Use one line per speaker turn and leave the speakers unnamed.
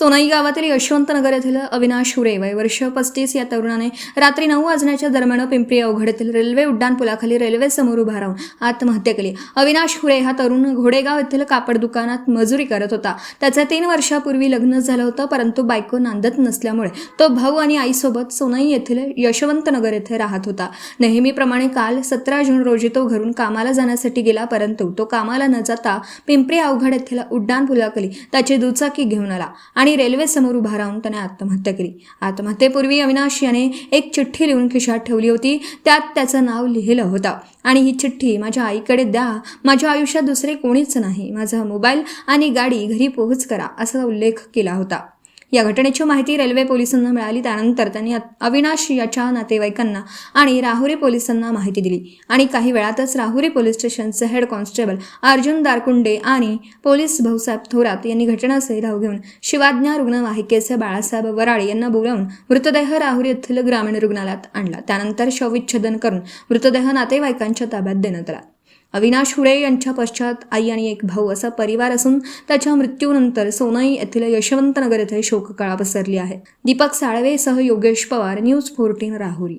सोनाई गावातील यशवंतनगर येथील अविनाश हुरे वय वर्ष 35 या तरुणाने रात्री 9 वाजण्याच्या दरम्यान पिंपरी अवघड येथील रेल्वे उड्डाणपुलाखाली रेल्वे समोर उभा राहून आत्महत्या केली। अविनाश हुरे हा तरुण घोडेगाव येथील कापड दुकानात मजुरी करत होता। त्याचे 3 वर्षापूर्वी लग्न झालं होतं, परंतु बायको नांदत नसल्यामुळे तो भाऊ आणि आईसोबत सोनाई येथील यशवंतनगर येथे राहत होता। नेहमीप्रमाणे काल 17 जून रोजी तो घरून कामाला जाण्यासाठी गेला, परंतु तो कामाला न जाता पिंपरी अवघड येथील उड्डाणपुलाखाली त्याची दुचाकी घेऊन आला आणि रेल्वे समोर उभा राहून त्याने आत्महत्या केली। आत्महत्येपूर्वी अविनाश याने एक चिठ्ठी लिहून खिशात ठेवली होती। त्यात त्याचं नाव लिहिलं होतं आणि ही चिठ्ठी माझ्या आईकडे द्या, माझ्या आयुष्यात दुसरे कोणीच नाही, माझा मोबाईल आणि गाडी घरी पोहोच करा असा उल्लेख केला होता। या घटनेची माहिती रेल्वे पोलिसांना मिळाली। त्यानंतर त्यांनी अविनाश याच्या नातेवाईकांना आणि राहुरी पोलिसांना माहिती दिली आणि काही वेळातच राहुरी पोलीस स्टेशनचे हेड कॉन्स्टेबल अर्जुन दारकुंडे आणि पोलीस भाऊसाहेब थोरात यांनी घटनास्थळी धाव घेऊन शिवाज्ञा रुग्णवाहिकेचे बाळासाहेब वराळे यांना बोलावून मृतदेह राहुरी येथील ग्रामीण रुग्णालयात आणला। त्यानंतर शवविच्छेदन करून मृतदेह नातेवाईकांच्या ताब्यात देण्यात आला। अविनाश हुरे यांच्या पश्चात आई आणि एक भाऊ असा परिवार असून त्याच्या मृत्यूनंतर सोनाई येथील यशवंतनगर येथे शोककळा पसरली आहे। दीपक साळवे सह योगेश पवार, न्यूज 14 राहुरी।